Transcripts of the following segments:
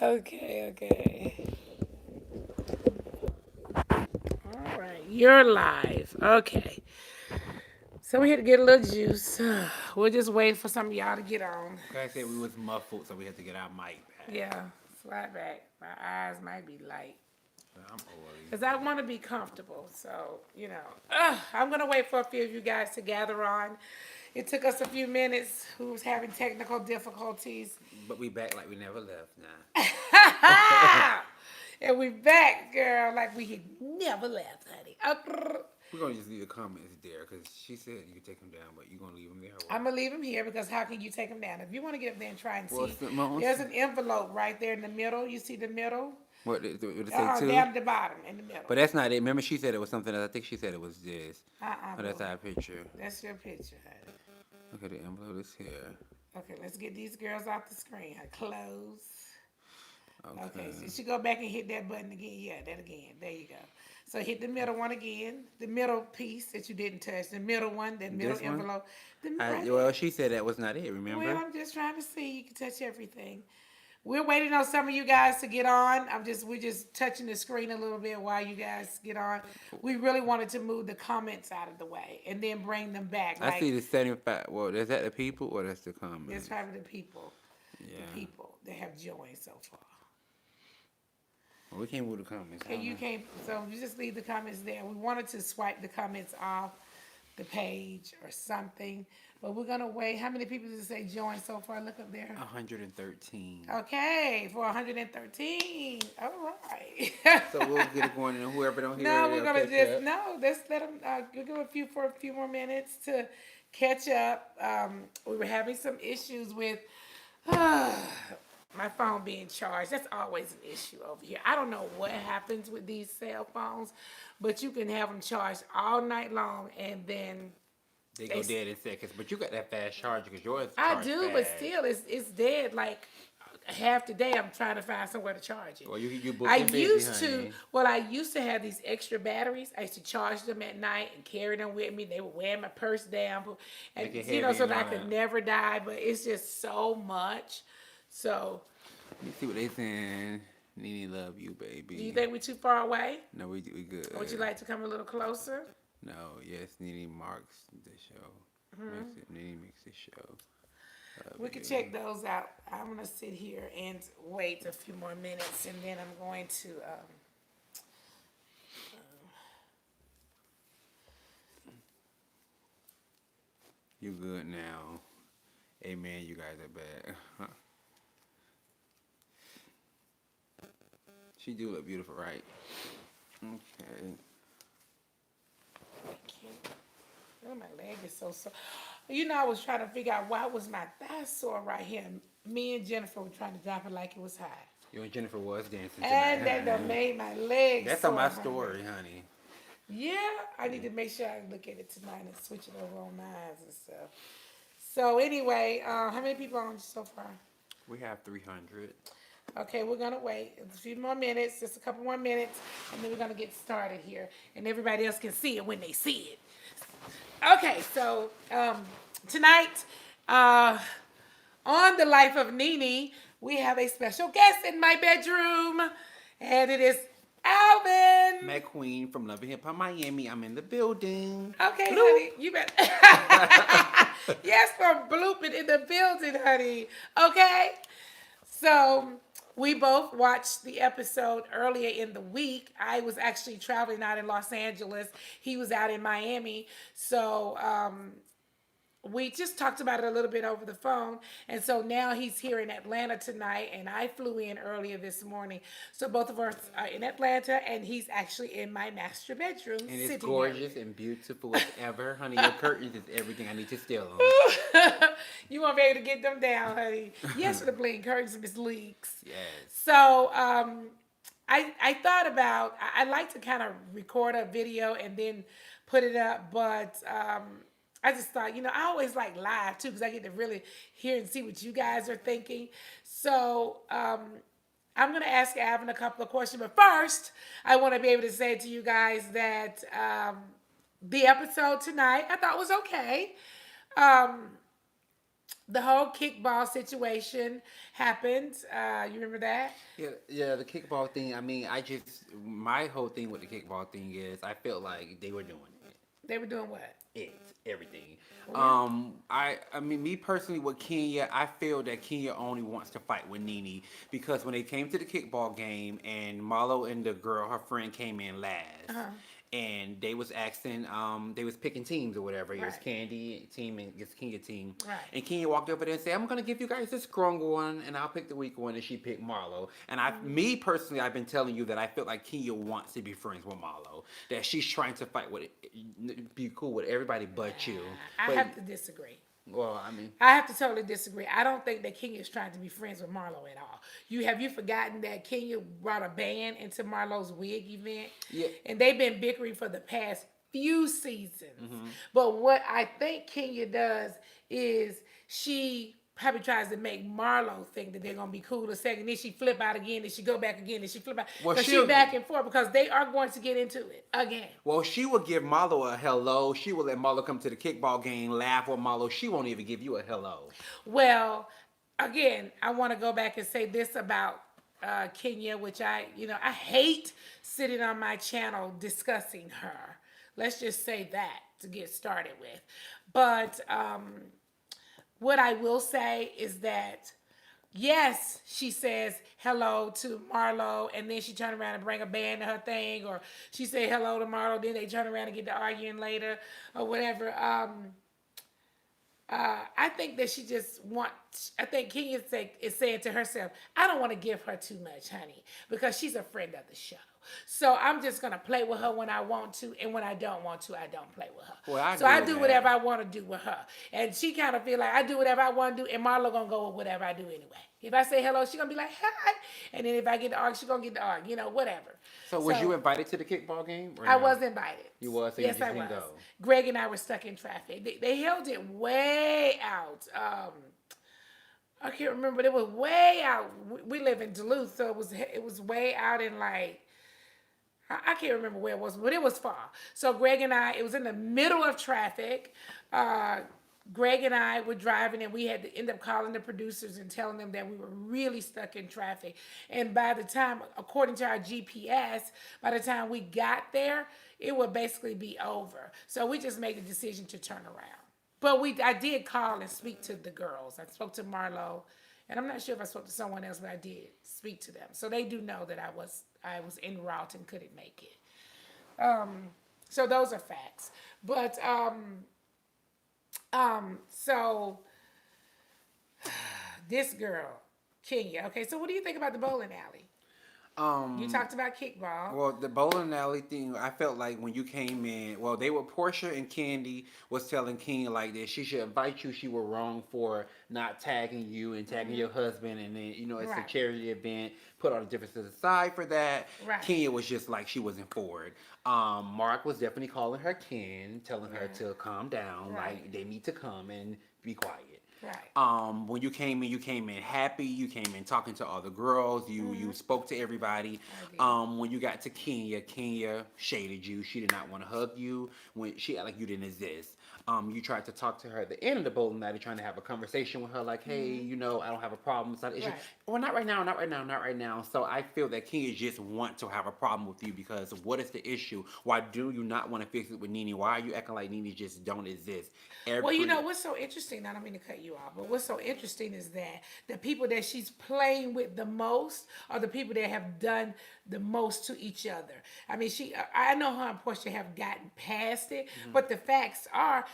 Okay. All right, you're live. Okay. So we're here to get a little juice. We'll just wait for some of y'all to get on. Okay, I said we was muffled, so we had to get our mic back. Yeah, slide back. My eyes might be light. I'm oily. Because I want to be comfortable. So, I'm going to wait for a few of you guys to gather on. It took us a few minutes. Who was having technical difficulties? But we back like we never left now. And we back, girl, like we had never left, honey. We're going to just leave the comments there because she said you could take them down, but you're going to leave them there. I'm going to leave them here because how can you take them down? If you want to get up there and try and Well, see, there's an envelope right there in the middle. You see the middle? What did it say too? Down at the bottom, in the middle. But that's not it. Remember, she said it was something else. I think she said it was this. Uh-uh. Oh, that's our picture. That's your picture, honey. Okay, the envelope is here. Okay, let's get these girls off the screen. Her clothes. Okay, so you Okay. should go back and hit that button again. Yeah, that again. There you go. So hit the middle one again. The middle piece that you didn't touch. The middle one, that middle This one? envelope. Right Well, there. she said that was not it, remember? Well, I'm just trying to see. You can touch everything. We're waiting on some of you guys to get on. We're just touching the screen a little bit while you guys get on. We really wanted to move the comments out of the way and then bring them back. I see the 75. Well, is that the people or that's the comments? It's probably the people. Yeah. The people that have joined so far. Well, we can't move the comments. Okay, you can't. So you just leave the comments there. We wanted to swipe the comments off the page or something, but we're gonna wait. How many people did it say join so far? Look up there. 113. Okay, for 113. All right. So we'll get it going, and whoever don't hear No, it, we're they'll gonna catch just up. let's let them. We'll give a few more minutes to catch up. We were having some issues with my phone being charged. That's always an issue over here. I don't know what happens with these cell phones, but you can have them charged all night long and then They go dead in seconds. But you got that fast charger because yours. I do, but still, it's dead. Like half the day, I'm trying to find somewhere to charge it. Well, you booked I and busy, used honey. to. Well, I used to have these extra batteries. I used to charge them at night and carry them with me. They would wear my purse down, and Make it you know, heavy so and that I all could that. never die. But it's just so much. So, Let me see what they saying. Nene love you, baby. do you think we're too far away? No, we good. Or would you like to come a little closer? No, yes, Nene marks the show. Nene makes the show. Love We can you. check those out. I'm gonna sit here and wait a few more minutes, and then I'm going to. You good now. Amen, you guys are back. She do look beautiful, right? Okay. Oh, my leg is so sore. You know, I was trying to figure out why was my thigh sore right here. Me and Jennifer were trying to drop it like it was hot. You and Jennifer was dancing tonight. And that honey. done made my legs That's sore. on my story, honey. Yeah, I need to make sure I look at it tonight and switch it over on mine and stuff. So anyway, how many people on so far? We have 300. Okay, we're gonna wait a few more minutes, just a couple more minutes, and then we're gonna get started here, and everybody else can see it when they see it. Okay, so tonight on the Life of NeNE, we have a special guest in my bedroom, and it is Alvin. McQueen from Love and Hip Hop Miami. I'm in the building. Okay, honey, you better. Yes, for blooping in the building, honey. Okay, so we both watched the episode earlier in the week. I was actually traveling out in Los Angeles. He was out in Miami. So we just talked about it a little bit over the phone. And so now he's here in Atlanta tonight, and I flew in earlier this morning. So both of us are in Atlanta, and he's actually in my master bedroom. And it's sitting gorgeous and beautiful as ever. Honey, your curtains is everything I need to steal on. You won't be able to get them down, honey. Yes, for the bling curtains, Miss Leakes. Yes. So I thought about, I like to kind of record a video and then put it up, but I just thought, I always like live too because I get to really hear and see what you guys are thinking. So I'm going to ask Alvin a couple of questions, but first I want to be able to say to you guys that the episode tonight I thought was okay. the whole kickball situation happened. You remember that? Yeah, the kickball thing. I mean, my whole thing with the kickball thing is I felt like they were doing They were doing what? everything. Well, I mean, me personally with Kenya, I feel that Kenya only wants to fight with Nene because when they came to the kickball game and Marlo and the girl, her friend, came in last. uh-huh. And they was asking, they was picking teams or whatever. It was Right. Candy team and it's Kenya team. Right. And Kenya walked over there and said, "I'm gonna give you guys this strong one, and I'll pick the weak one." And she picked Marlo. And me personally, I've been telling you that I feel like Kenya wants to be friends with Marlo. That she's trying to fight with, be cool with everybody but you. I But have to disagree. well, I mean, I have to totally disagree. I don't think that Kenya is trying to be friends with Marlo at all. Have you forgotten that Kenya brought a band into Marlo's wig event? yeah. And they've been bickering for the past few seasons. Mm-hmm. But what I think Kenya does is she probably tries to make Marlo think that they're gonna be cool a second. Then she flip out again, then she go back again, then she flip out. Well, Because she back and forth because they are going to get into it again. Well, she will give Marlo a hello. She will let Marlo come to the kickball game, laugh with Marlo. She won't even give you a hello. Well, again, I want to go back and say this about Kenya, which I hate sitting on my channel discussing her. Let's just say that to get started with. But what I will say is that yes, she says hello to Marlo, and then she turn around and bring a band to her thing, or she say hello to Marlo, then they turn around and get to arguing later, or whatever. I think that she just wants. I think Kenya is saying to herself, "I don't want to give her too much, honey, because she's a friend of the show. So I'm just gonna play with her when I want to, and when I don't want to, I don't play with her. Well, I so I agree do with whatever that. I want to do with her, and she kind of feel like I do whatever I want to do, and Marlo gonna go with whatever I do anyway. If I say hello, she gonna be like hi, and then if I get the arg, she gonna get the arg, whatever. So, was you invited to the kickball game? Or I no? was invited. You was, so Yes, you I just didn't was. go. Greg and I were stuck in traffic. They held it way out. I can't remember. It was way out. We live in Duluth, so it was way out in like I can't remember where it was, but it was far. So Greg and I, it was in the middle of traffic. Greg and I were driving, and we had to end up calling the producers and telling them that we were really stuck in traffic. And by the time, according to our GPS, by the time we got there, it would basically be over. So we just made the decision to turn around. But I did call and speak to the girls. I spoke to Marlo, and I'm not sure if I spoke to someone else, but I did speak to them. So they do know that I was en route and couldn't make it. So those are facts. But so this girl, Kenya. Okay, so what do you think about the bowling alley? You talked about kickball. Well, the bowling alley thing, I felt like when you came in, well, Porsha and Candy was telling King like that she should invite you. She was wrong for not tagging you and tagging your husband, and then it's Right. a charity event. Put all the differences aside for that. Right. Kenya was just like she wasn't for it. Mark was definitely calling her Ken, telling her to calm down, Right. like they need to come and be quiet. Right. When you came in happy. You came in talking to all the girls. You spoke to everybody. When you got to Kenya shaded you. She did not want to hug you. When she acted like you didn't exist. You tried to talk to her at the end of the bowling night, trying to have a conversation with her, like, hey, I don't have a problem. It's not an issue. Right. Well, not right now, not right now, not right now. So I feel that Kenya just want to have a problem with you because what is the issue? Why do you not want to fix it with NeNe? Why are you acting like NeNe just don't exist? Well, what's so interesting, I don't mean to cut you off, but what's so interesting is that the people that she's playing with the most are the people that have done the most to each other. I mean, I know her and Porsha have gotten past it, but the facts are,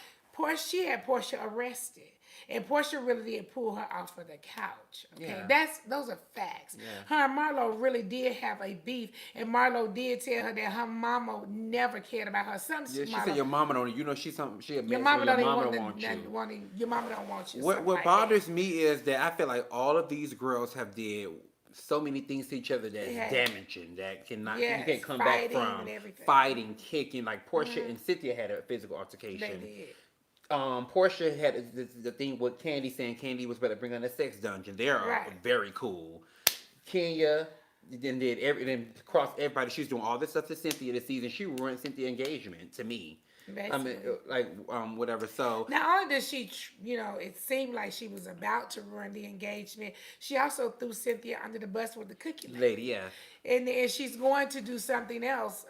she had Porsha arrested. And Porsha really did pull her off of the couch. Okay, Yeah. those are facts. Yeah. Her and Marlo really did have a beef, and Marlo did tell her that her mama never cared about her. Yeah, she said your mama don't. She's something. She admits your mama don't even want you. Your mama don't want you. What bothers me is that I feel like all of these girls have did so many things to each other that's damaging, that you can't come back from fighting, kicking. Like Porsha and Cynthia had a physical altercation. They did. Porsha had the thing with Candy saying Candy was better bring on a sex dungeon. They're very cool. Kenya then crossed everybody. She's doing all this stuff to Cynthia this season. She ruined Cynthia's engagement to me. I mean, Basically. like whatever. So Not only did she, it seemed like she was about to ruin the engagement, she also threw Cynthia under the bus with the cookie lady, lady. yeah. And she's going to do something else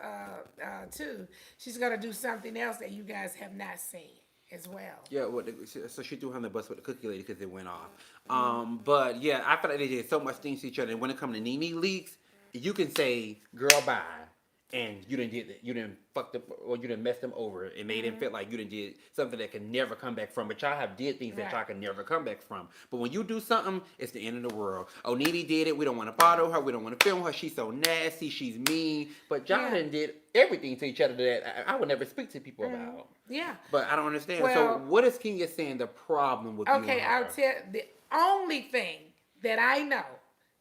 too. She's going to do something else that you guys have not seen as well. Yeah, so she threw her on the bus with the cookie lady because it went off. But yeah, I feel like they did so much things to each other. And when it comes to Nene leaks, you can say "girl bye," and you didn't did that. You didn't fuck them or you didn't mess them over, and they didn't feel like you didn't did something that can never come back from. But y'all have did things that Right. y'all can never come back from. But when you do something, it's the end of the world. Oh, Nene did it. We don't want to bother her. We don't want to film her. She's so nasty. She's mean. But y'all Yeah. done did everything to each other that I would never speak to people about. Yeah. But I don't understand. So Well, what is Kenya saying the problem with you and okay, I'll her? tell the only thing that I know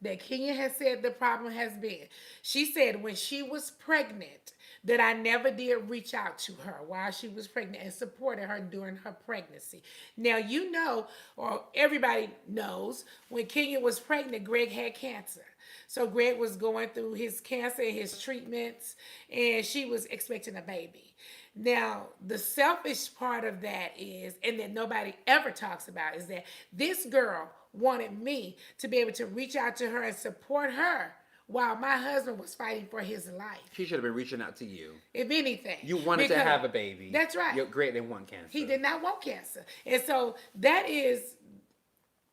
that Kenya has said the problem has been. She said when she was pregnant that I never did reach out to her while she was pregnant and supported her during her pregnancy. Now you know, or everybody knows, when Kenya was pregnant, Greg had cancer. So Greg was going through his cancer and his treatments, and she was expecting a baby. Now, the selfish part of that is, and that nobody ever talks about, is that this girl wanted me to be able to reach out to her and support her while my husband was fighting for his life. She should have been reaching out to you. If anything, You wanted to because have a baby. that's right. Your great didn't want cancer. He did not want cancer, and so that is.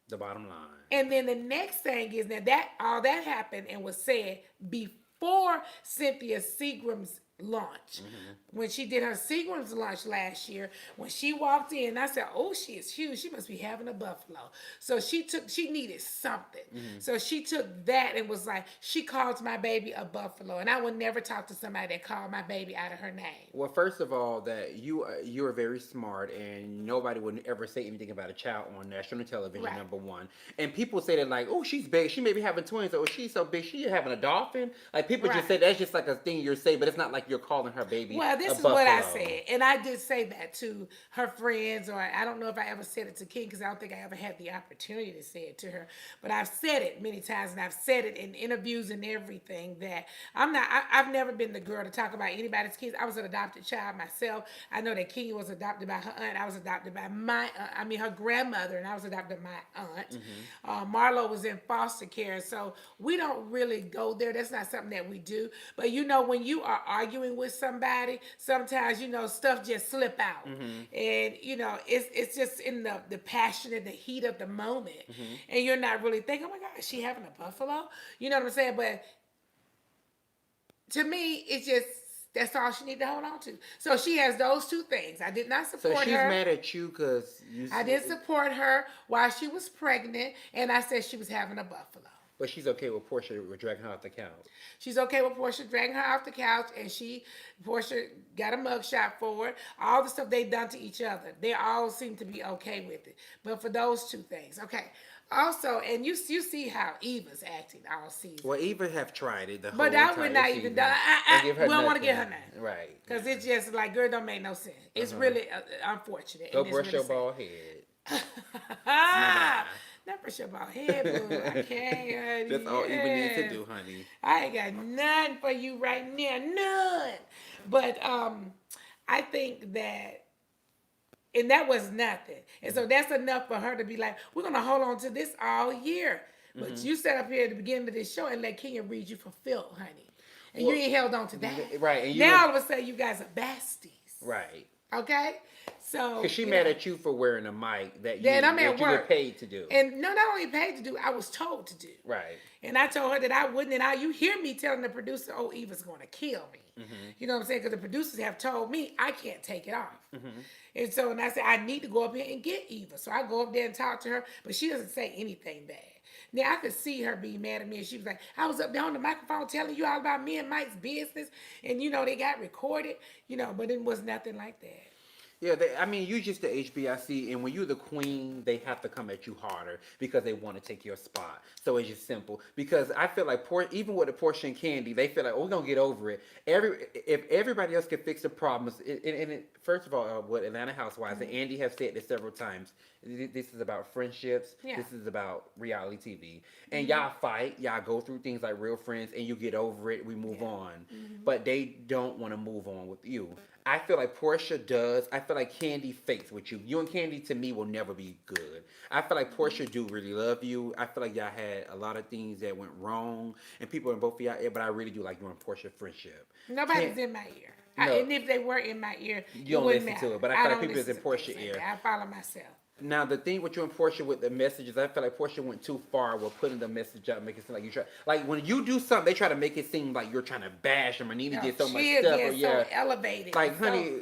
The bottom line. And then the next thing is that all that happened and was said before Cynthia Seagram's launch. When she did her Seagram's launch last year, when she walked in, I said, "Oh, she is huge. She must be having a buffalo." So she needed something. So she took that and was like, she calls my baby a buffalo, and I would never talk to somebody that called my baby out of her name. Well, first of all, that you are very smart, and nobody would ever say anything about a child on national television. Right. Number one, and people say that like, oh, she's big. She may be having twins. Or she's so big. She having a dolphin. Like people Right. just say that's just like a thing you're saying, but it's not like you're calling her baby. Well, this a is what I buffalo. said, and I did say that to her friends, or I don't know if I ever said it to King because I don't think I ever had the opportunity to say it to her. But I've said it many times, and I've said it in interviews and everything that I'm not. I've never been the girl to talk about anybody's kids. I was an adopted child myself. I know that Kenya was adopted by her aunt. I was adopted by her grandmother, and I was adopted by my aunt. Marlo was in foster care, so we don't really go there. That's not something that we do. But when you are arguing with somebody, sometimes stuff just slip out, and it's just in the passion and the heat of the moment, and you're not really thinking, "Oh my God, is she having a buffalo?" You know what I'm saying? But to me, it's just that's all she needs to hold on to. So she has those two things. I did not support her. So she's mad at you because I didn't support her while she was pregnant, and I said she was having a buffalo. But she's okay with Porsha dragging her off the couch. She's okay with Porsha dragging her off the couch, and Porsha got a mugshot for it. All the stuff they've done to each other, they all seem to be okay with it. But for those two things, okay. Also, and you see how Eva's acting all season. Well, Eva have tried it the whole But entire that would not season. even done. We don't want to get her name. Right. Because it's just like, girl, don't make no sense. It's really unfortunate. Go and it's brush really your sad. bald head. Not brush your bald head, boo. I can't, honey. That's all Eva needs to do, honey. I ain't got none for you right now. None. But I think that, and that was nothing. And so that's enough for her to be like, we're going to hold on to this all year. But you sat up here at the beginning of this show and let Kenya read you for filth, honey. And you ain't held on to that. Right. And now all of a sudden you guys are besties. Right. Okay? So because she mad at you for wearing a mic that I'm at you work. get paid to do. And no, not only paid to do, I was told to do. Right. And I told her that I wouldn't. And you hear me telling the producer, "Oh, Eva's going to kill me." You know what I'm saying? Because the producers have told me I can't take it off. And so, and I said, I need to go up here and get Eva. So I go up there and talk to her, but she doesn't say anything bad. Now, I could see her being mad at me. And she was like, I was up there on the microphone telling you all about me and Mike's business. And, they got recorded, but it was nothing like that. Yeah, you just the HBIC, and when you're the queen, they have to come at you harder because they want to take your spot. So it's just simple. Because I feel like even with the Porsha and Candy, they feel like, oh, we're gonna get over it. If everybody else can fix the problems, first of all, with Atlanta Housewives, and Andy has said this several times. This is about friendships. Yeah. This is about reality TV, and y'all fight, y'all go through things like real friends, and you get over it. We move on, but they don't want to move on with you. I feel like Porsha does. I feel like Candy fakes with you. You and Candy to me will never be good. I feel like Porsha do really love you. I feel like y'all had a lot of things that went wrong, and people in both of y'all ear. But I really do like you and Porsha friendship. Nobody's in my ear. No, And if they were in my ear, you it don't wouldn't listen matter. to it. But I I feel like don't people is in listen to Porsha things like ear. that. I follow myself. Now the thing with you and Portia with the messages, I feel like Portia went too far with putting the message out, making it seem like you try. Like when you do something, they try to make it seem like you're trying to bash them or Nene No, did so much she stuff. Or again yeah, so elevated. like honey,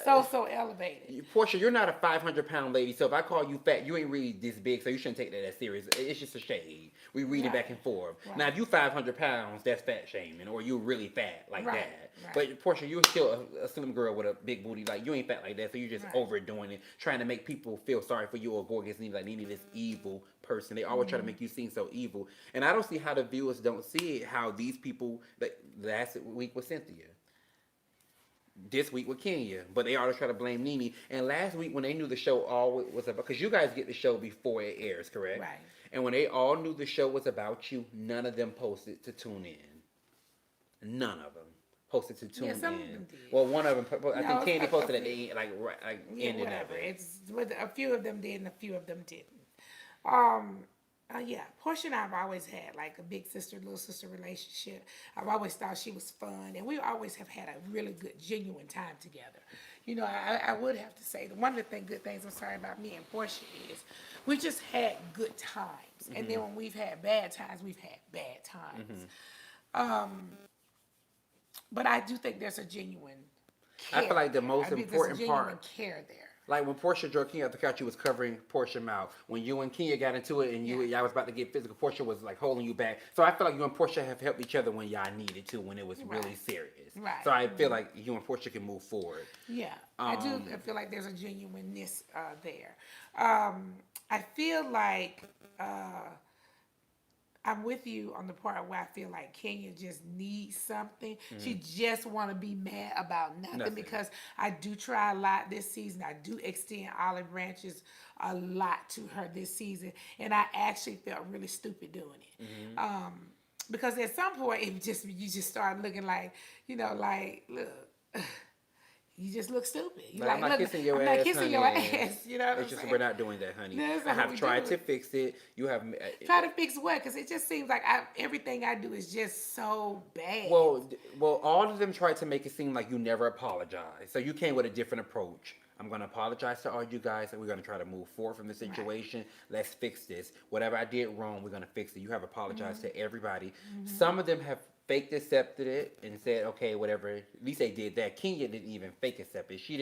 So elevated. Portia, you're not a 500-pound lady. So if I call you fat, you ain't really this big, so you shouldn't take that as serious. It's just a shade. We read it back and forth. Right. Now if you 500 pounds, that's fat shaming, or you really fat like Right. that. Right. But Portia, you're still a slim girl with a big booty. Like you ain't fat like that, so you're just overdoing it, trying to make people feel sorry for you or go against Nene. Like Nene, this evil person. They always try to make you seem so evil, and I don't see how the viewers don't see it. How these people, like last week with Cynthia, this week with Kenya, but they always try to blame Nene. And last week when they knew the show all was about, because you guys get the show before it airs, correct? Right. And when they all knew the show was about you, none of them posted to tune in. None of them posted to tune some in. of them did. Well, one of them, I think Candy a posted at few. the end, like Yeah, ending of whatever. it. It's with a few of them did and a few of them didn't. Yeah, Porsha and I have always had like a big sister, little sister relationship. I've always thought she was fun, and we always have had a really good, genuine time together. You know, I would have to say that one of the good things I'm sorry about me and Porsha is we just had good times, and then when we've had bad times, we've had bad times. But I do think there's a genuine care. I feel like the there. most I mean, important there's a genuine part. care there. Like when Portia drug Kenya out the couch, you was covering Portia's mouth. When you and Kenya got into it and y'all was about to get physical, Portia was like holding you back. So I feel like you and Portia have helped each other when y'all needed to, when it was really serious. Right. So I feel like you and Portia can move forward. Yeah, I do. I feel like there's a genuineness there. I feel like I'm with you on the part where I feel like Kenya just needs something. She just want to be mad about nothing because I do try a lot this season. I do extend olive branches a lot to her this season, and I actually felt really stupid doing it. Because at some point, you just start looking like, look. You just look stupid. You I'm not kissing your ass, kissing your ass. You know what I'm It's just saying? we're not doing that, honey. That's I not how have we tried do to it. fix it. You have. Try to fix what? Because it just seems like everything I do is just so bad. Well, all of them tried to make it seem like you never apologize. So you came with a different approach. I'm going to apologize to all you guys, and we're going to try to move forward from the situation. Let's fix this. Whatever I did wrong, we're going to fix it. You have apologized to everybody. Some of them have faked accepted it and said, okay, whatever. At least they did that. Kenya didn't even fake accept it. She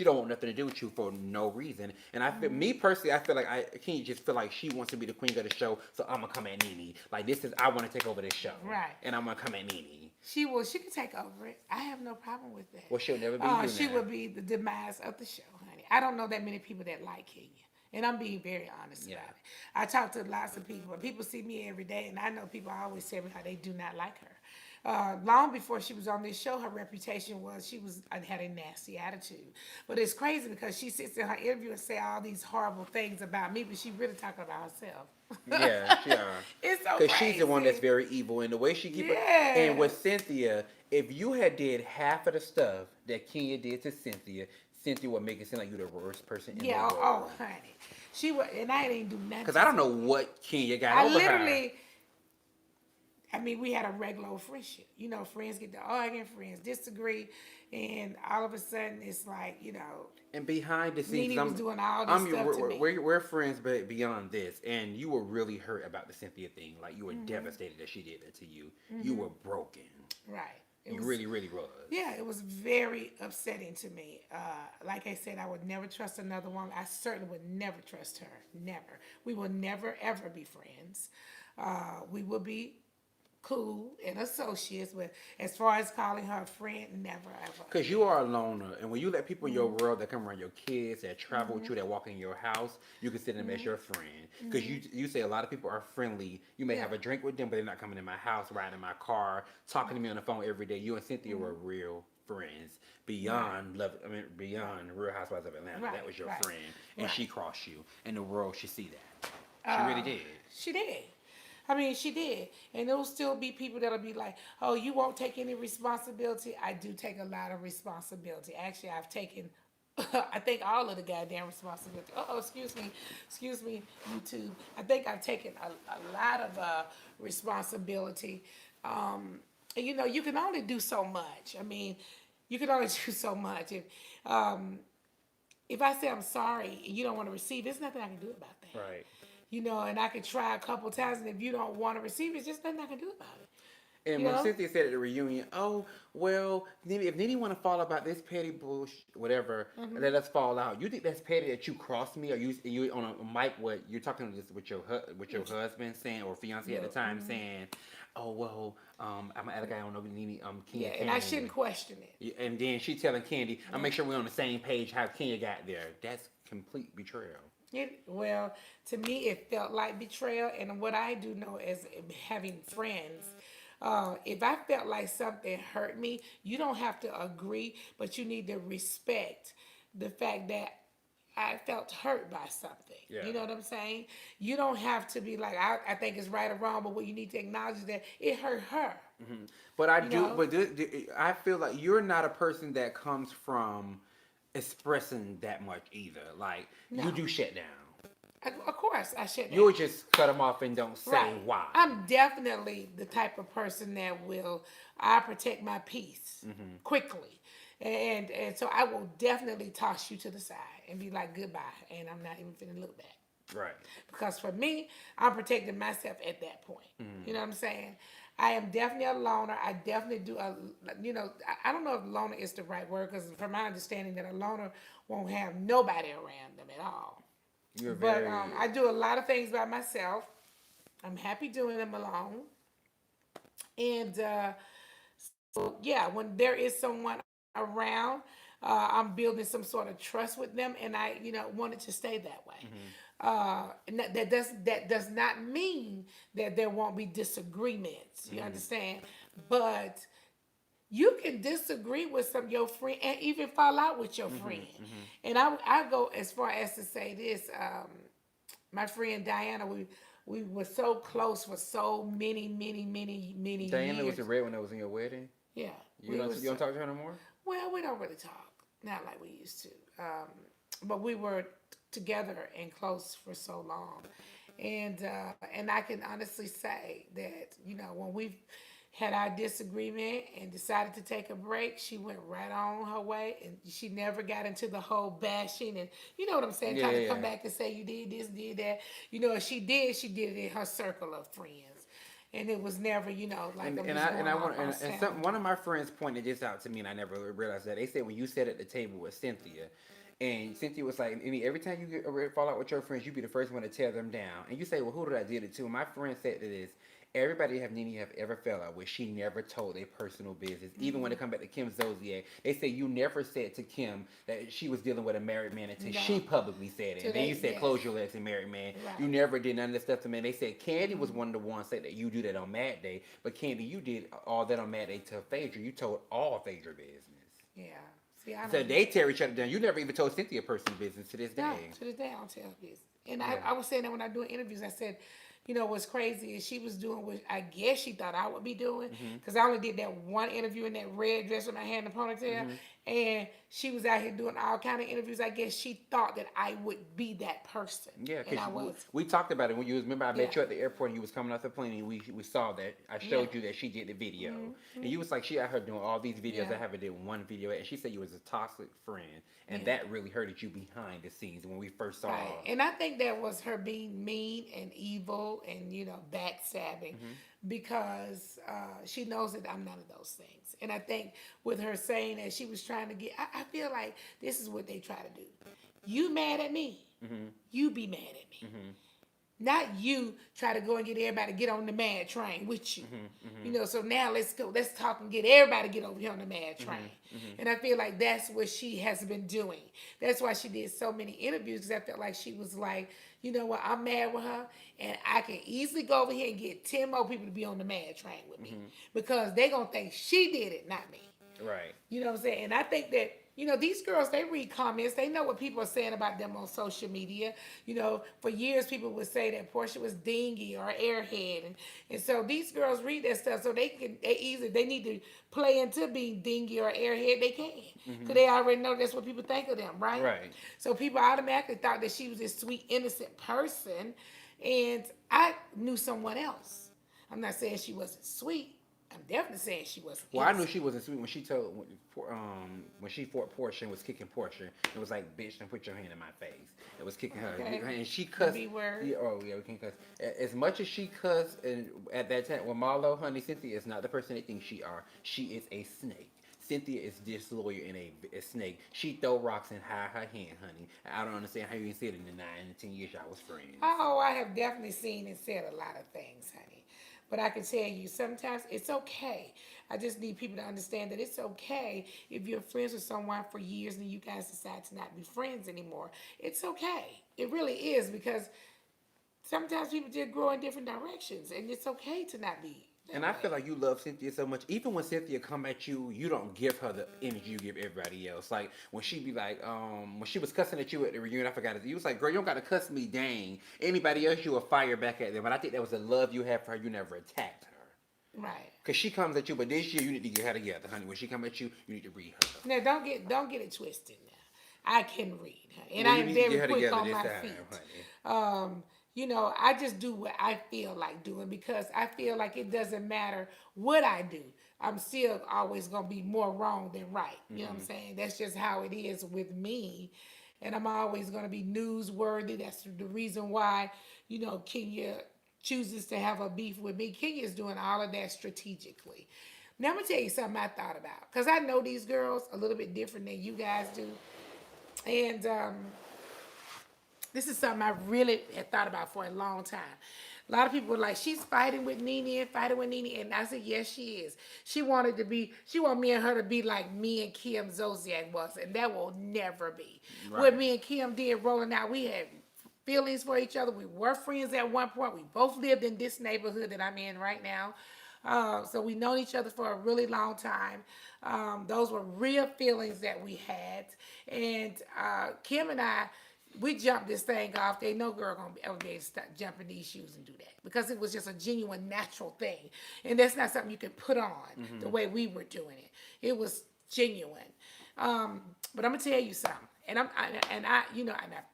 don't want nothing to do with you for no reason. And I feel, me personally, I feel like Kenya just feel like she wants to be the queen of the show. So I'm gonna come at Nene. Like I want to take over this show. Right. And I'm gonna come at Nene. She can take over it. I have no problem with that. Well, she'll never be you She now. would be the demise of the show, honey. I don't know that many people that like Kenya. And I'm being very honest about it. I talk to lots of people, and people see me every day, and I know people always tell me how they do not like her. Long before she was on this show, her reputation was had a nasty attitude. But it's crazy because she sits in her interview and say all these horrible things about me, but she really talking about herself. Yeah, she are. It's so Because crazy. she's the one that's very evil, and the way she keep it. And with Cynthia, if you had did half of the stuff that Kenya did to Cynthia would make it seem like you're the worst person in the world. Oh, honey, she would, and I didn't do nothing. Because I don't know what Kenya got over her. I mean, we had a regular old friendship. You know, friends get to arguing, friends disagree, and all of a sudden it's like, And behind the scenes, Nene was doing all this stuff to me. We're friends, but beyond this, and you were really hurt about the Cynthia thing. Like you were devastated that she did that to you. You were broken. Right. You really, really was. Yeah, it was very upsetting to me. Like I said, I would never trust another woman. I certainly would never trust her. Never. We will never, ever be friends. We will be cool and associates, but as far as calling her a friend, never, ever. Because you are a loner, and when you let people in your world that come around your kids, that travel with you, that walk in your house, you consider them as your friend. Because you say a lot of people are friendly. You may have a drink with them, but they're not coming in my house, riding in my car, talking to me on the phone every day. You and Cynthia were real friends beyond love. I mean, beyond Real Housewives of Atlanta. That was your friend, and she crossed you, and the world should see that. She really did. She did. I mean, she did. And there will still be people that'll be like, oh, you won't take any responsibility. I do take a lot of responsibility. Actually, I've taken, I think, all of the goddamn responsibility. Oh, excuse me, YouTube. I think I've taken a lot of responsibility. And, you know, you can only do so much. I mean, you can only do so much. Um, if I say I'm sorry and you don't want to receive, there's nothing I can do about that. Right. You know, and I could try a couple times, and if you don't want to receive it, it's just nothing I can do about it. And You when know? Cynthia said at the reunion, oh, well, if Nene want to fall about this petty bullshit, whatever, let us fall out. You think that's petty that you crossed me, or you on a mic? What you're talking to this with your husband saying, or fiance at the time saying, oh well, I'm like I don't know Nene, Kenya. Yeah, and I shouldn't question it. And then she telling Candy, I'll make sure we're on the same page how Kenya got there. That's complete betrayal. Well, to me, it felt like betrayal. And what I do know is having friends. If I felt like something hurt me, you don't have to agree, but you need to respect the fact that I felt hurt by something. Yeah. You know what I'm saying? You don't have to be like, I think it's right or wrong, but what you need to acknowledge is that it hurt her. Mm-hmm. But I You do, know? but I feel like you're not a person that comes from expressing that much either. Like, No. you do shut down. Of course, I shouldn't. You would just cut them off and don't say Right. why. I'm definitely the type of person that I protect my peace quickly. And so I will definitely toss you to the side and be like, goodbye. And I'm not even finna look back. Right. Because for me, I'm protecting myself at that point. You know what I'm saying? I am definitely a loner. I definitely do, I don't know if loner is the right word, because from my understanding that a loner won't have nobody around them at all. You're But very. I do a lot of things by myself. I'm happy doing them alone. And so, yeah, when there is someone around, I'm building some sort of trust with them, and I, want it to stay that way. And that does not mean that there won't be disagreements. You understand? But you can disagree with some of your friend and even fall out with your friend. And I go as far as to say this. My friend Diana, we were so close for so many Diana years. was the red one that was in your wedding? Yeah. You don't talk to her no more? Well, we don't really talk. Not like we used to. But we were together and close for so long. And I can honestly say that, when we had our disagreement and decided to take a break, she went right on her way, and she never got into the whole bashing and, you know what I'm saying, trying to come back and say you did this, did that. If she did it in her circle of friends. And it was never, like one of my friends pointed this out to me, and I never realized that. They said when you sat at the table with Cynthia, and Cynthia was like, every time you get a fall out with your friends, you be the first one to tear them down. And you say, well, who did I did it to? And my friend said to this, everybody NeNe have ever fell out with, she never told their personal business. Even when it come back to Kim Zolciak, they say you never said to Kim that she was dealing with a married man until she publicly said it. And then you said, close your legs and married man. Right. You never did none of that stuff to me. They said Candy was one of the ones that you do that on Mad Day. But Candy, you did all that on Mad Day to Phaedra. You told all Phaedra business. Yeah. See, so they tear each other down. You never even told Cynthia personal business to this day. No, to this day I don't tell her business. And I was saying that when I do interviews, I said, what's crazy is she was doing what I guess she thought I would be doing, because I only did that one interview in that red dress with my hair in the ponytail, and she was out here doing all kind of interviews. I guess she thought that I would be that person. Yeah, because we talked about it when you remember I met you at the airport and you was coming off the plane, and we saw that. I showed you that she did the video, and you was like, she out here doing all these videos. I haven't did one video, and she said you was a toxic friend, and that really hurted you behind the scenes when we first saw her. And I think that was her being mean and evil and backstabbing, because she knows that I'm none of those things. And I think with her saying that she was trying to get, I feel like this is what they try to do. You mad at me, you be mad at me. Not you try to go and get everybody to get on the mad train with you. So now let's go, let's talk and get everybody to get over here on the mad train. And I feel like that's what she has been doing. That's why she did so many interviews, because I felt like she was like, you know what, I'm mad with her, and I can easily go over here and get 10 more people to be on the mad train with me, because they going to think she did it, not me. Right. You know what I'm saying? And I think that these girls, they read comments. They know what people are saying about them on social media. For years, people would say that Porsha was dingy or airhead. And so these girls read that stuff so they need to play into being dingy or airhead, they can. Because they already know that's what people think of them, right? Right. So people automatically thought that she was this sweet, innocent person. And I knew someone else. I'm not saying she wasn't sweet. I'm definitely saying she wasn't Well, I knew innocent. she wasn't sweet when she fought Porsha and was kicking Porsha. It was like, bitch, don't put your hand in my face. It was kicking her, Okay. and she The cussed. B word. Yeah, oh yeah, we can cuss. As much as she cussed, and at that time, well, Marlo, honey, Cynthia is not the person they think she are. She is a snake. Cynthia is disloyal and a snake. She throw rocks and hide her hand, honey. I don't understand how you can say it in the 9 and 10 years y'all was friends. Oh, I have definitely seen and said a lot of things, honey. But I can tell you, sometimes it's okay. I just need people to understand that it's okay if you're friends with someone for years and you guys decide to not be friends anymore. It's okay. It really is, because sometimes people just grow in different directions, and it's okay to not be that And I way. feel like you love Cynthia so much. Even when Cynthia come at you, you don't give her the energy you give everybody else. Like when she be like, when she was cussing at you at the reunion, I forgot it. You was like, girl, you don't gotta cuss me, dang. Anybody else, you will fire back at them. But I think that was the love you have for her. You never attacked her. Right. Cause she comes at you, but this year you need to get her together, honey. When she come at you, you need to read her. Now, don't get it twisted now. I can read, and Well, I you am need to very get her quick together on this my time, feet. honey. I just do what I feel like doing, because I feel like it doesn't matter what I do. I'm still always gonna be more wrong than right. You know what I'm saying? That's just how it is with me. And I'm always gonna be newsworthy. That's the reason why, Kenya chooses to have a beef with me. Kenya's doing all of that strategically. Now I'm gonna tell you something I thought about, because I know these girls a little bit different than you guys do. And this is something I really had thought about for a long time. A lot of people were like, she's fighting with NeNe, and I said, yes, she is. She wanted me and her to be like me and Kim Zolciak was, and that will never be. Right. What me and Kim did rolling out, we had feelings for each other. We were friends at one point. We both lived in this neighborhood that I'm in right now. So we known each other for a really long time. Those were real feelings that we had. And Kim and I, we jumped this thing off. There ain't no girl gonna ever be able to stop jumping these shoes and do that, because it was just a genuine, natural thing, and that's not something you can put on the way we were doing it. It was genuine. But I'm gonna tell you something, and I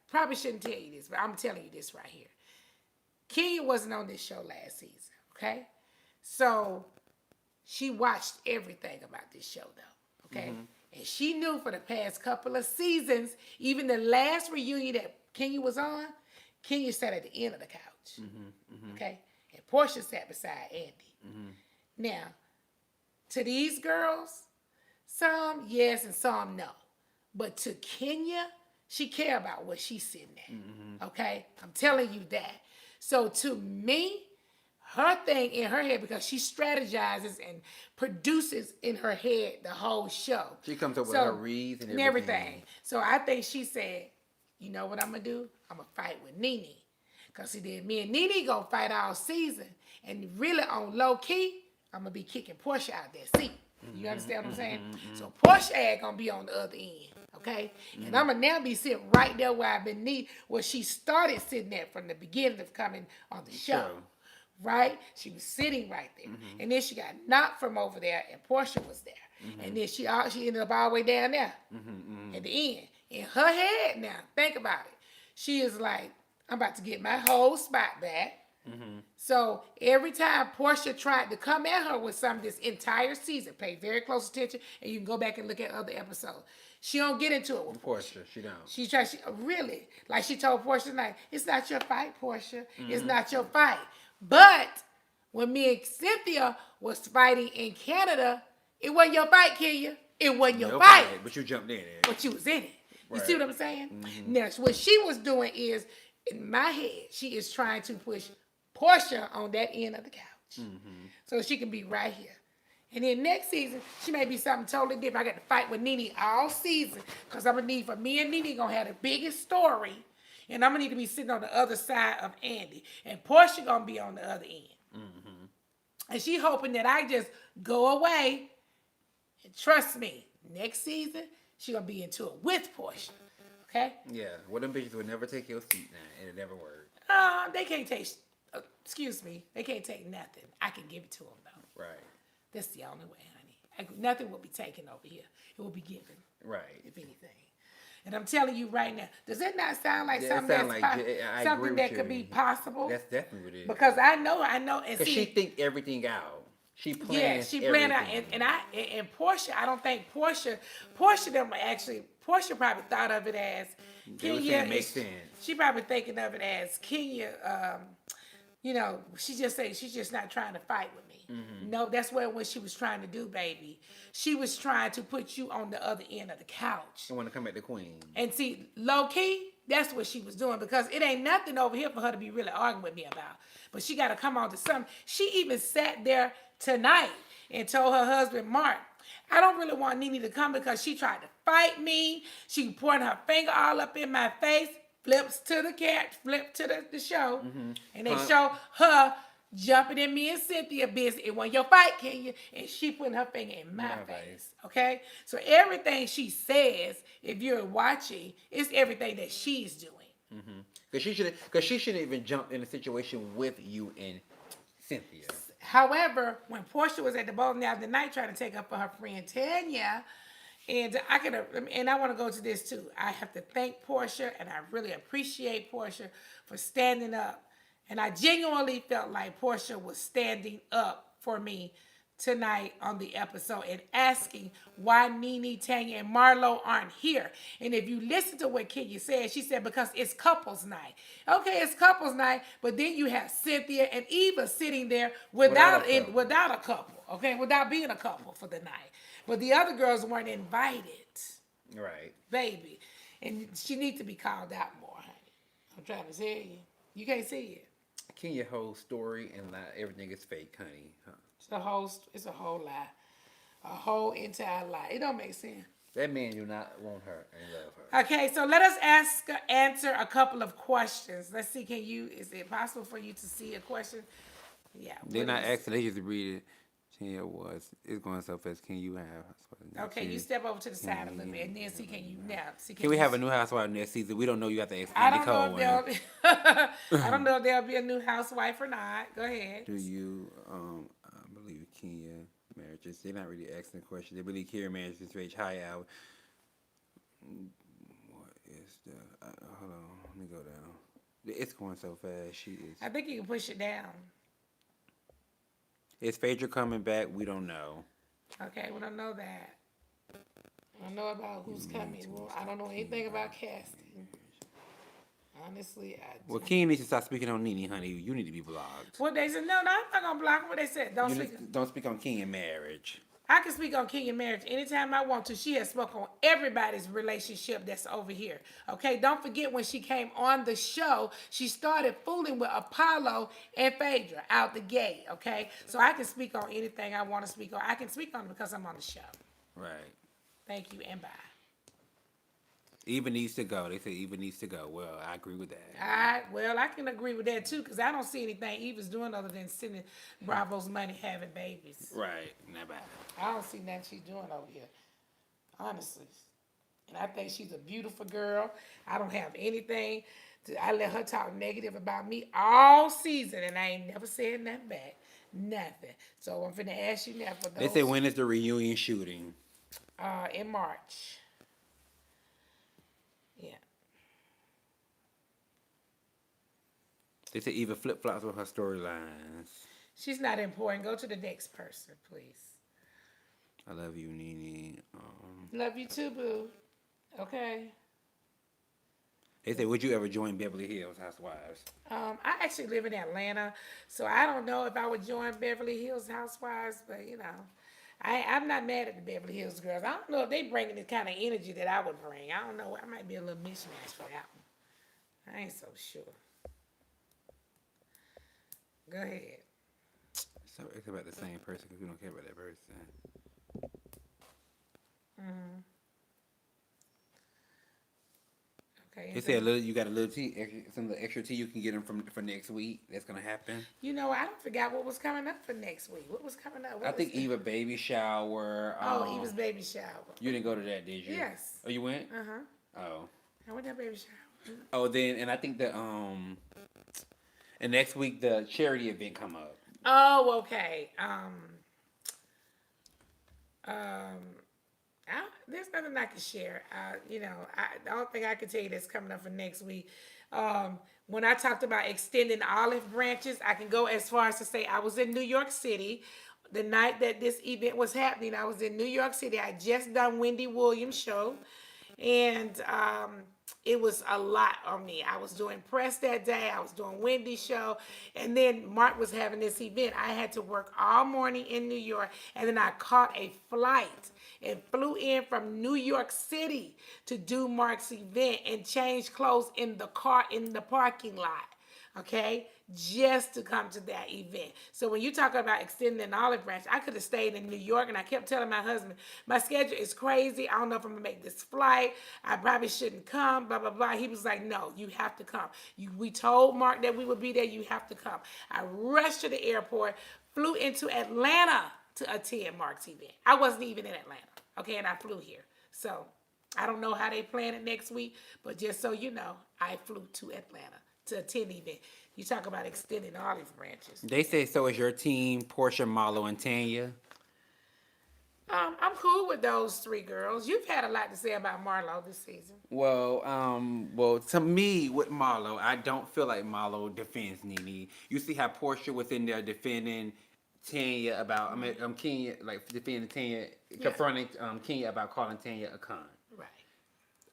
probably shouldn't tell you this, but I'm telling you this right here. Kenya wasn't on this show last season, okay? So she watched everything about this show, though, okay? And she knew for the past couple of seasons, even the last reunion that Kenya was on, Kenya sat at the end of the couch, okay? And Porsha sat beside Andy. Now, to these girls, some yes and some no. But to Kenya, she care about what she's sitting at, okay? I'm telling you that. So to me, her thing in her head, because she strategizes and produces in her head the whole show. She comes up with her reads and everything. So I think she said, you know what I'm going to do? I'm going to fight with NeNe. Because she did. Me and NeNe going to fight all season. And really on low key, I'm going to be kicking Porsha out that seat. You understand what I'm saying? So Porsha ain't going to be on the other end. Okay? And I'm going to now be sitting right there where I've been where she started sitting at from the beginning of coming on the show. Right? She was sitting right there. And then she got knocked from over there, and Porsha was there. And then she ended up all the way down there at the end. In her head now, think about it. She is like, I'm about to get my whole spot back. So every time Porsha tried to come at her with something this entire season, pay very close attention, and you can go back and look at other episodes. She don't get into it with Porsha. She don't. She really, like she told Porsha tonight, it's not your fight, Porsha. It's not your fight. But when me and Cynthia was fighting in Canada, it wasn't your fight, Kenya. It wasn't your fight. But you jumped in it. But you was in it. You Right. see what I'm saying? Now, what she was doing is, in my head, she is trying to push Porsha on that end of the couch. So she can be right here. And then next season, she may be something totally different. I got to fight with NeNe all season, because I'm going to need for me and NeNe going to have the biggest story. And I'm going to need to be sitting on the other side of Andy. And Porsha going to be on the other end. And she hoping that I just go away. And trust me, next season, She gonna be into it with Porsha. Okay? Yeah. Well, them bitches would never take your seat now, and it never worked. They can't take. Excuse me. They can't take nothing. I can give it to them though. Right. That's the only way, honey. Nothing will be taken over here. It will be given. Right. If anything. And I'm telling you right now, does that not sound like Yeah, something something that could be possible? That's definitely what it is. Because I know, and because she think everything out. She plans. Yeah, she planned out, and Porsha. I don't think Porsha probably thought of it as Kenya. Makes sense. She probably thinking of it as Kenya. She just say she's just not trying to fight with me. Mm-hmm. No, that's what she was trying to do, baby. She was trying to put you on the other end of the couch. I want to come at the queen. And see, low key, that's what she was doing because it ain't nothing over here for her to be really arguing with me about. But she got to come on to something. She even sat there tonight and told her husband, Mark, I don't really want NeNe to come because she tried to fight me. She pointed her finger all up in my face, flips to the show, and they show her jumping in me and Cynthia business. It wasn't your fight, Kenya, and she putting her finger in my face. Okay? So everything she says, if you're watching, it's everything that she's doing. Mm-hmm. Because she shouldn't even jump in a situation with you and Cynthia. However, when Porsha was at the bowling alley tonight trying to take up for her friend Tanya, and I want to go to this too. I have to thank Porsha, and I really appreciate Porsha for standing up. And I genuinely felt like Porsha was standing up for me tonight on the episode and asking why NeNe, Tanya, and Marlo aren't here. And if you listen to what Kenya said, she said because it's couples night. Okay, it's couples night, but then you have Cynthia and Eva sitting there without a couple, okay, without being a couple for the night. But the other girls weren't invited. Right. Baby. And she needs to be called out more, honey. I'm trying to tell you. You can't see it. Kenya whole story and everything is fake, honey. Huh? It's a whole lie. A whole entire lie. It don't make sense. That man do not want her and love her. Okay, so let us answer a couple of questions. Let's see, is it possible for you to see a question? Yeah. They're not asking, they just read it. It's going so fast. Can you have? Okay, you step over to the side a little bit, and then see. Can we have a new housewife next season? We don't know. You have to ask I don't know if there'll be a new housewife or not. Go ahead. Do you believe Kenya marriages? They're not really asking the question. They believe Kenya marriages reach high out. What is the? Hold on, let me go down. It's going so fast. She is. I think you can push it down. Is Phaedra coming back? We don't know. Okay, we don't know that. I don't know about who's coming. Well, I don't know anything about casting. Honestly, I do. Well, Kenya needs to stop speaking on NeNe, honey. You need to be blocked. What they said? No, I'm not gonna block them. What they said? Don't speak on Kenya marriage. I can speak on Kenya marriage anytime I want to. She has spoken on everybody's relationship that's over here. Okay, don't forget when she came on the show, she started fooling with Apollo and Phaedra out the gate. Okay, so I can speak on anything I want to speak on. I can speak on it because I'm on the show. Right. Thank you and bye. Eva needs to go. They say Eva needs to go. Well, I agree with that. I can agree with that too, because I don't see anything Eva's doing other than sending Bravo's money, having babies. Right. Not bad. I don't see nothing she's doing over here, honestly. And I think she's a beautiful girl. I don't have anything. I let her talk negative about me all season, and I ain't never said nothing back. Nothing. So I'm finna ask you now for those. They say when is the reunion shooting? In March. Yeah. They say Eva flip-flops with her storylines. She's not important. Go to the next person, please. I love you, NeNe. Love you too, boo. Okay. They say, would you ever join Beverly Hills Housewives? I actually live in Atlanta, so I don't know if I would join Beverly Hills Housewives, but I'm not mad at the Beverly Hills girls. I don't know if they bringing the kind of energy that I would bring. I don't know. I might be a little mismatch for that one. I ain't so sure. Go ahead. So it's about the same person because we don't care about that person. Okay. They said a little, you got a little tea, some of the extra tea you can get them from for next week. That's gonna happen. You know, I don't forgot what was coming up for next week. What was coming up? I What was think Eva baby shower. Oh, Eva's baby shower. You didn't go to that, did you? Yes. Oh, you went? Uh-huh. Oh. I went to that baby shower. Oh, then and I think and next week the charity event come up. Oh, okay. There's nothing I can share. The only thing I can tell you that's coming up for next week. When I talked about extending olive branches, I can go as far as to say I was in New York City the night that this event was happening. I was in New York City. I just done Wendy Williams' show, and it was a lot on me. I was doing press that day. I was doing Wendy's show. And then Mark was having this event. I had to work all morning in New York. And then I caught a flight and flew in from New York City to do Mark's event and change clothes in the car in the parking lot. Okay, just to come to that event. So when you talk about extending an olive branch, I could have stayed in New York, and I kept telling my husband, my schedule is crazy. I don't know if I'm gonna make this flight. I probably shouldn't come, blah, blah, blah. He was like, no, you have to come. We told Mark that we would be there. You have to come. I rushed to the airport, flew into Atlanta to attend Mark's event. I wasn't even in Atlanta, okay, and I flew here. So I don't know how they plan it next week, but just so you know, I flew to Atlanta to attend the event. You talk about extending olive branches. They say so is your team, Porsha, Marlo, and Tanya. I'm cool with those three girls. You've had a lot to say about Marlo this season. Well, to me with Marlo, I don't feel like Marlo defends NeNe. You see how Porsha was in there defending Tanya about, Kenya, like defending Tanya, confronting Kenya about calling Tanya a con. Right.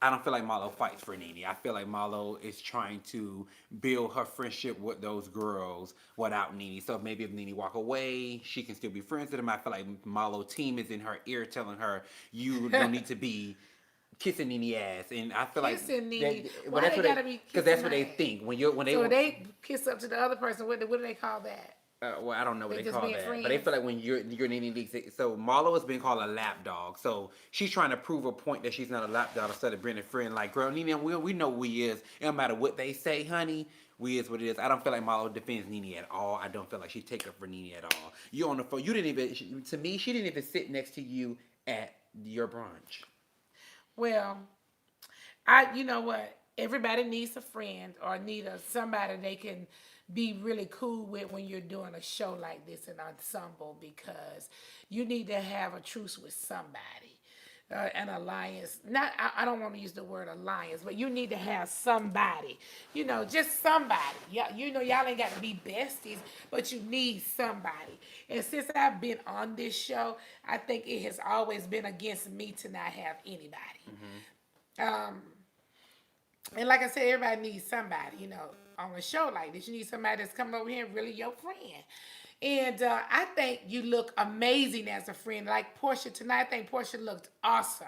I don't feel like Marlo fights for NeNe. I feel like Marlo is trying to build her friendship with those girls without NeNe. So maybe if NeNe walk away, she can still be friends with them. I feel like Marlo team is in her ear telling her, you don't need to be kissing NeNe ass. And I feel Kissing like NeNe. that, Why that's they what gotta be because that's kissing what they my ass? think So they kiss up to the other person. What do they call that? Well, I don't know what They they just call being that, friends? but they feel like when you're Nene Leakes, so Marlo has been called a lap dog, so she's trying to prove a point that she's not a lap dog instead of being a friend. Like, girl, Nene, we know we is. It don't matter what they say, honey. We is what it is. I don't feel like Marlo defends NeNe at all. I don't feel like she take up for NeNe at all. You on the phone? You didn't even. To me, she didn't even sit next to you at your brunch. Well, you know what? Everybody needs a friend or somebody they can be really cool with when you're doing a show like this, an ensemble, because you need to have a truce with somebody. An alliance. Not, I don't want to use the word alliance, but you need to have somebody. Just somebody. Yeah, y'all ain't got to be besties, but you need somebody. And since I've been on this show, I think it has always been against me to not have anybody. And like I said, everybody needs somebody, on a show like this. You need somebody that's coming over here and really your friend. And I think you look amazing as a friend. Like Porsha tonight, I think Porsha looked awesome.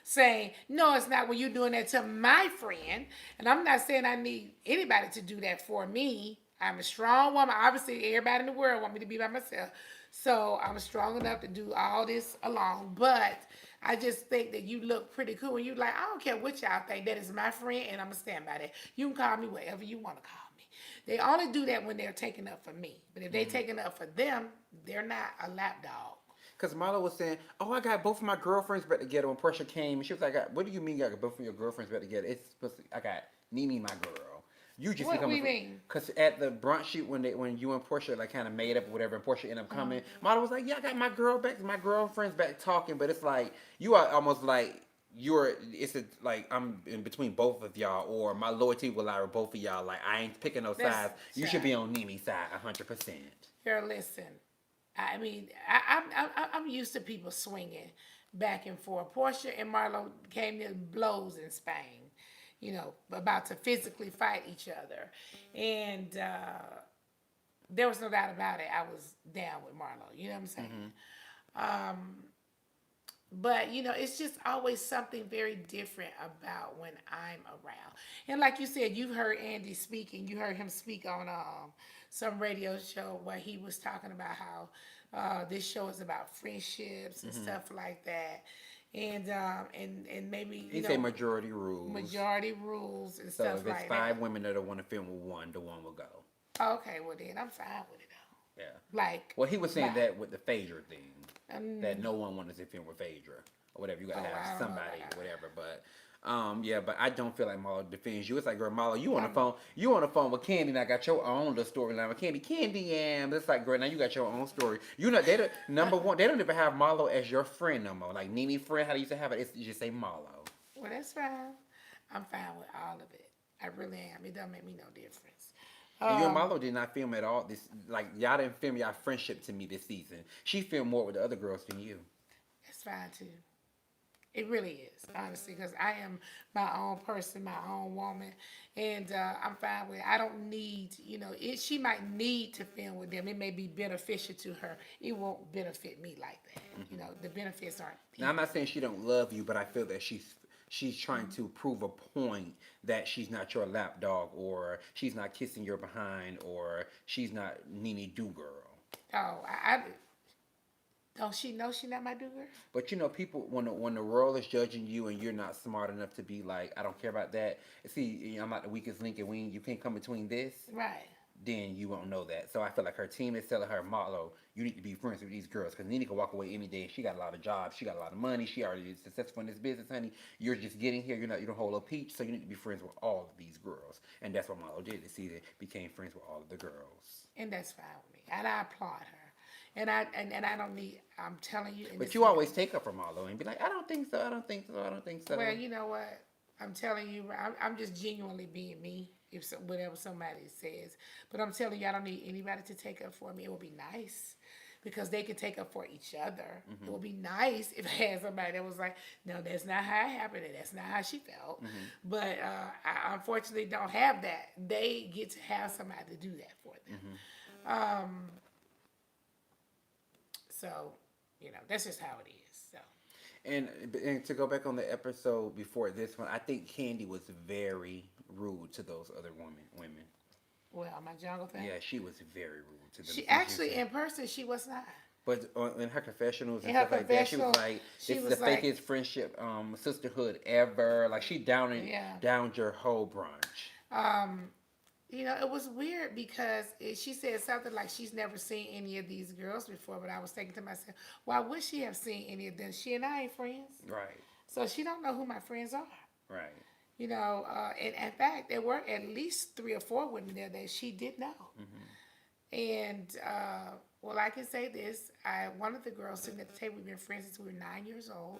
Saying, no, it's not when you're doing that to my friend. And I'm not saying I need anybody to do that for me. I'm a strong woman. Obviously, everybody in the world want me to be by myself. So I'm strong enough to do all this alone. But I just think that you look pretty cool. And you like, I don't care what y'all think. That is my friend, and I'm going to stand by that. You can call me whatever you want to call me. They only do that when they're taking up for me. But if they're taking up for them, they're not a lap dog. Because Marlo was saying, oh, I got both of my girlfriends back together. When Porsha came, she was like, what do you mean you got both of your girlfriends back together? It's supposed to, I got NeNe, my girl. You just What do you mean? Because at the brunch shoot, when you and Porsha like kind of made up or whatever, and Porsha ended up coming, Marlo was like, yeah, I got my girlfriends back talking. But it's like, you are almost like, I'm in between both of y'all, or my loyalty will lie with both of y'all. Like, I ain't picking no sides. You should be on NeNe's side 100%. Girl, listen. I mean, I'm used to people swinging back and forth. Porsha and Marlo came to blows in Spain, about to physically fight each other. And there was no doubt about it. I was down with Marlo. You know what I'm saying? But, it's just always something very different about when I'm around. And like you said, you've heard Andy speaking. You heard him speak on some radio show where he was talking about how this show is about friendships and stuff like that. and maybe He say majority rules. majority rules and So stuff if it's like five that. women that want to film with one, the one will go. Okay, well then I'm fine with it though. Yeah. Like, Well, he was saying like, that with the Phaedra thing, that no one wanted to film with Phaedra or whatever. You gotta I have don't know somebody, about that. whatever. But yeah, but I don't feel like Marlo defends you. It's like, girl, Marlo, you on the phone with Candy, and I got your own little storyline with Candy, and it's like, girl, now you got your own story. You know, they don't, number one, they don't even have Marlo as your friend no more. Like NeNe friend, how they used to have it, it's just say Marlo. Well, that's fine. I'm fine with all of it. I really am. It don't make me no difference. And you and Marlo did not film at all. This like y'all didn't film y'all friendship to me this season. She filmed more with the other girls than you. That's fine too. It really is, honestly, because I am my own person, my own woman, and I'm fine with it. I don't need, she might need to film with them. It may be beneficial to her. It won't benefit me like that. The benefits aren't. Now I'm not saying she don't love you, but I feel that she's trying to prove a point that she's not your lapdog, or she's not kissing your behind, or she's not NeNe do girl. Oh, I don't she know she not my do-girl? But people when the world is judging you and you're not smart enough to be like, I don't care about that. See, I'm not the weakest link, and you can't come between this. Right. Then you won't know that. So I feel like her team is telling her, Marlo, you need to be friends with these girls, because NeNe can walk away any day. She got a lot of jobs. She got a lot of money. She already is successful in this business, honey. You're just getting here. You don't hold a peach, so you need to be friends with all of these girls. And that's what Marlo did this season. Became friends with all of the girls. And that's fine with me. And I applaud her. And I don't need. I'm telling you. But you always take up for Marlo and be like, I don't think so. I don't think so. I don't think so. Well, you know what? I'm telling you, I'm just genuinely being me. Whatever somebody says, but I'm telling you, I don't need anybody to take up for me. It would be nice, because they can take up for each other. Mm-hmm. It would be nice if I had somebody that was like, no, that's not how it happened, and that's not how she felt. Mm-hmm. But I unfortunately don't have that. They get to have somebody to do that for them. Mm-hmm. So, that's just how it is. So. And to go back on the episode before this one, I think Candy was very rude to those other women. Well, my jungle thing. Yeah, she was very rude to them. She actually, in person, she was not. But in her confessionals and stuff like that, she was like, "This is the fakest friendship, sisterhood ever." Like she downed your whole brunch. It was weird because she said something like she's never seen any of these girls before. But I was thinking to myself, why would she have seen any of them? She and I ain't friends, right? So she don't know who my friends are, right? And in fact, there were at least 3 or 4 women there that she did know. Mm-hmm. And well, I can say this: one of the girls sitting at the table, we've been friends since we were 9 years old.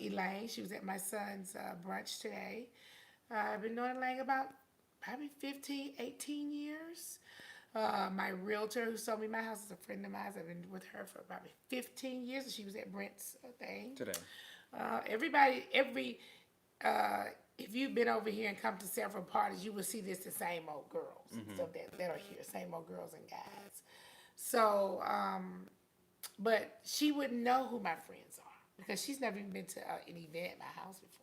Elaine, she was at my son's brunch today. I've been knowing Elaine about probably 15, 18 years. My realtor who sold me my house is a friend of mine. I've been with her for probably 15 years. And she was at Brent's thing. Today. If you've been over here and come to several parties, you will see the same old girls. Mm-hmm. So that are here, same old girls and guys. So, but she wouldn't know who my friends are because she's never even been to an event at my house before.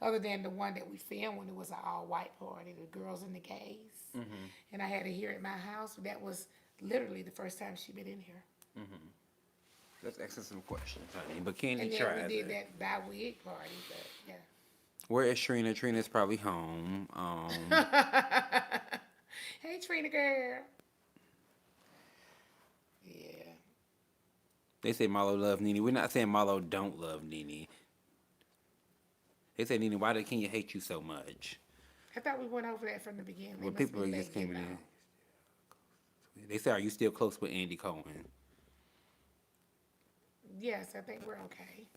Other than the one that we filmed when it was an all-white party, the girls and the gays. Mm-hmm. And I had her here at my house. That was literally the first time she'd been in here. Mm-hmm. Let's ask some questions, honey. But Candy and tried. And we did that bi-wig party, but yeah. Where is Trina? Trina's probably home. Hey, Trina girl. Yeah. They say Marlo love NeNe. We're not saying Marlo don't love NeNe. They say, NeNe, why did Kenya hate you so much? I thought we went over that from the beginning. Well, people just came in. They say, are you still close with Andy Cohen? Yes, I think we're okay.